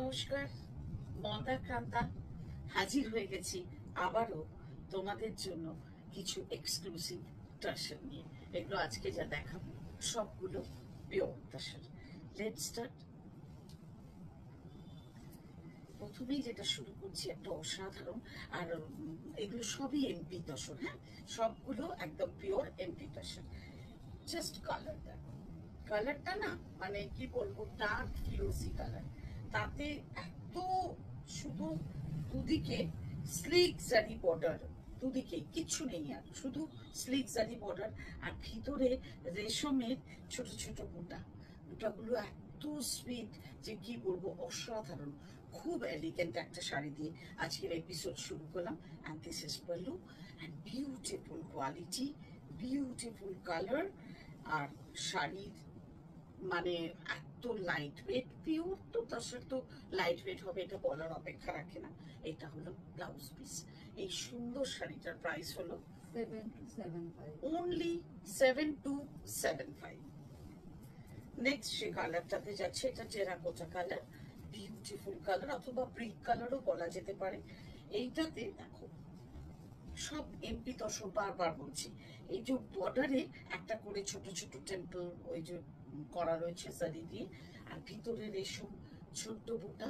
নমস্কার, মন্দা কান্তা হাজির হয়ে গেছি আবারও তোমাদের জন্য কিছু এক্সক্লুসিভ টাসেল নিয়ে। এগুলো আজকে যা দেখাবো সবগুলো পিওর টাসেল। Let's start. প্রথমেই যেটা শুরু করছি একটা অসাধারণ, আর এগুলো সবই এমপি তসর। হ্যাঁ, সবগুলো একদম pure MP tussar. Just colour দেখো, কালারটা না মানে কি বলবো, ডার্ক ফিরোজি কালার, তাতে এত শুধু দুদিকে স্লিক জারি বর্ডার, দুদিকে কিচ্ছু নেই আর শুধু স্লিক জারি বর্ডার, আর ভিতরে রেশমের ছোট ছোট বুটা, বুটাগুলো এত সুইট যে কি বলবো, অসাধারণ। খুব এলিগেন্ট একটা শাড়ি দিয়ে আজকের এপিসোড শুরু করলাম। And this is pallu, and beautiful quality, beautiful colour. আর শাড়ির মানে এত লাইট ওয়েট, পিওর তো তার তো লাইট ওয়েট হবে এটা বলার অপেক্ষা রাখে না। এটা হলো ব্লাউজ পিস। এই সুন্দর শাড়িটার প্রাইস হলো only 7275। নেক্সট যে কালারটাতে যাচ্ছে, এটা টেরাকোটা কালার, বিউটিফুল কালার অথবা ব্রিক কালারও বলা যেতে পারে। এইটাতে দেখো সব এমপি তসর, বারবার বলছি, এই যে বর্ডারে একটা করে ছোট ছোট টেম্পল ওই যে করা রয়েছে জারি দিয়ে, আর ভিতরে রেশম ছোট্ট বুটা।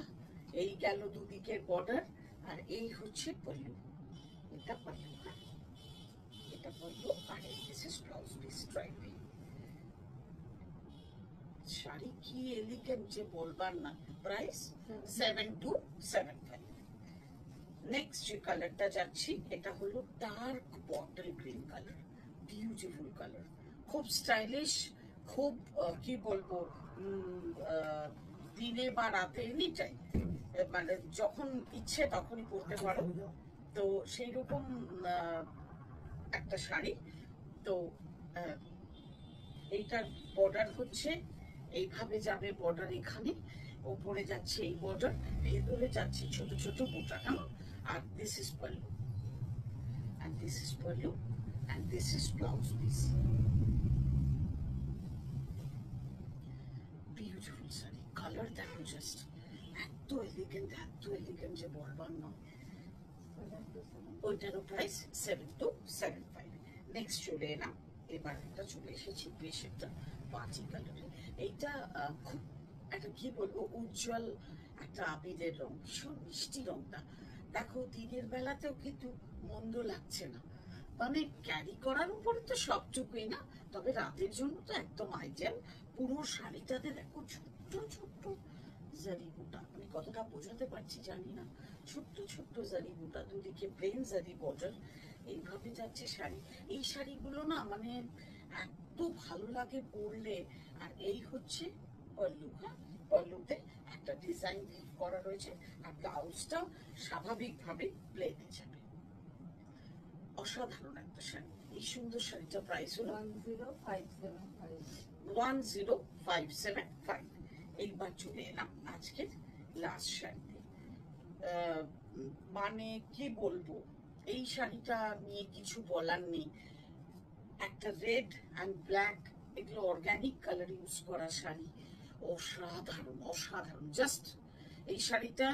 এই গেল দুদিকের বর্ডার, আর এই হচ্ছে পল্লু। এটা পল্লু, হ্যাঁ এটা পল্লু, আর দিস ইজ ব্লাউজ পিস স্ট্রাইপে। শাড়ি কি এলিগেন্ট যে বলবার না। প্রাইস 7275। নেক্সট যে কালারটা যাচ্ছি, এটা হলো dark bottle green colour, beautiful colour, খুব স্টাইলিশ, খুব কি বলবো, দিনে বা রাতে এনি টাইম, মানে যখন ইচ্ছে তখনই পরতে পারো। তো সেই রকম একটা শাড়ি। তো এইটার বর্ডার হচ্ছে এইভাবে যাবে, বর্ডার এখানে ওপরে যাচ্ছে এই বর্ডার, ভেতরে যাচ্ছে ছোট ছোট বুটা। আর this is pallu, and this is pallu, and this is blouse piece. Beautiful sari, colour দেখো জাস্ট এত এলিগেন্ট যে বলবার নয়। ওইটারও প্রাইস 7275। নেক্সট চলে এলাম, এবার একটা চলে এসেছি বেশ একটা পাঁচি কালারের। এইটা খুব একটা কি বলবো, উজ্জ্বল একটা আবিরের রং, ভীষণ মিষ্টি রংটা। দেখো দিনের বেলাতেও কিন্তু মন্দ লাগছে না, মানে ক্যারি করার উপরে তো সবটুকুই না, তবে রাতের জন্য তো একদম আইডিয়াল। পুরো শাড়িটাতে দেখো ছোট্ট ছোট্ট জারি বুটা, আমি কতটা বোঝাতে পারছি জানি না, ছোট্ট ছোট্ট জারি বুটা, দুদিকে প্লেন জারি বর্ডার, এইভাবে যাচ্ছে শাড়ি। এই শাড়িগুলো না মানে এত ভালো লাগে পরলে। আর এই হচ্ছে পল্লু, হ্যাঁ পল্লুতে একটা ডিজাইন করা রয়েছে, আর ব্লাউজটাও স্বাভাবিকভাবে প্লেনে যাবে। অসাধারণ একটা শাড়ি। এই সুন্দর শাড়িটার প্রাইস হলো 10575। এইবার চলে এলাম আজকের লাস্ট শাড়িতে। মানে কি বলবো, এই শাড়িটা নিয়ে কিছু বলার নেই। একটা রেড অ্যান্ড ব্ল্যাক, এগুলো অর্গানিক কালার ইউজ করা শাড়ি, অসাধারণ অসাধারণ। জাস্ট এই শাড়িটা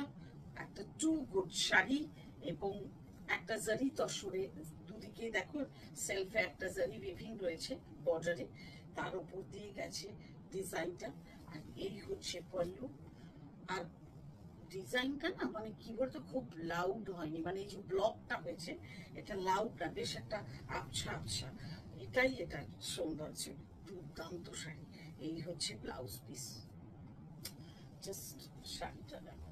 একটা টু গুড শাড়ি, এবং একটা জারি তসরে দুদিকে দেখো সেলফে একটা জারি উইভিং রয়েছে বর্ডারে, তার উপর দিয়ে গেছে ডিজাইনটা। আর এই হচ্ছে পল্লু। আর ডিজাইনটা না মানে কি বলতো, খুব লাউড হয়নি, মানে এই যে ব্লকটা হয়েছে এটা লাউড না, বেশ একটা আবছা আবছা, এটাই এটা সৌন্দর্য। দুর্দান্ত শাড়ি। এই হচ্ছে ব্লাউজ পিস। জাস্ট শাড়িটা দেখো,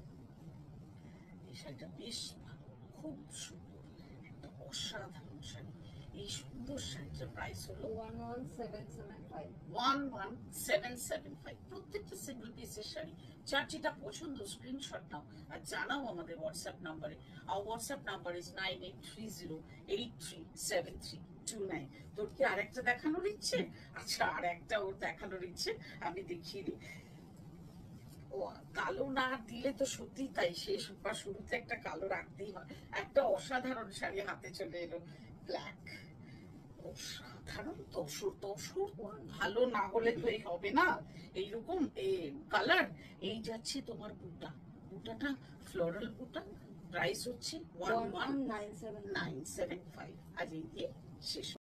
এই শাড়িটা বেশ ভালো, খুব সুন্দর, একটা অসাধারণ শাড়ি। এই সুন্দর শাড়িটার প্রাইস হলো 11775। প্রত্যেকটা সিঙ্গেল পিসের শাড়ি। যার যেটা পছন্দ স্ক্রিনশট নাও আর জানাও আমাদের হোয়াটসঅ্যাপ নাম্বারে। আর হোয়াটসঅ্যাপ নাম্বার ইজ 9830837329। তোর কি আরেকটা দেখানোর ইচ্ছে? আচ্ছা, আর একটা ওর দেখানোর ইচ্ছে, আমি দেখিয়ে দিই। ও কালো না দিলে তো সত্যি তাই, শেষ বা শুরুতে একটা কালো রাখতেই হয়। একটা অসাধারণ শাড়ি হাতে চলে এলো, ব্ল্যাক, অসাধারণ তসর। তসর ভালো না হলে তো এই হবে না, এইরকম কালার। এই যাচ্ছে তোমার বুটা, বুটাটা ফ্লোরাল বুটা, প্রাইস হচ্ছে 11,975। আজ এই দিয়ে শেষ।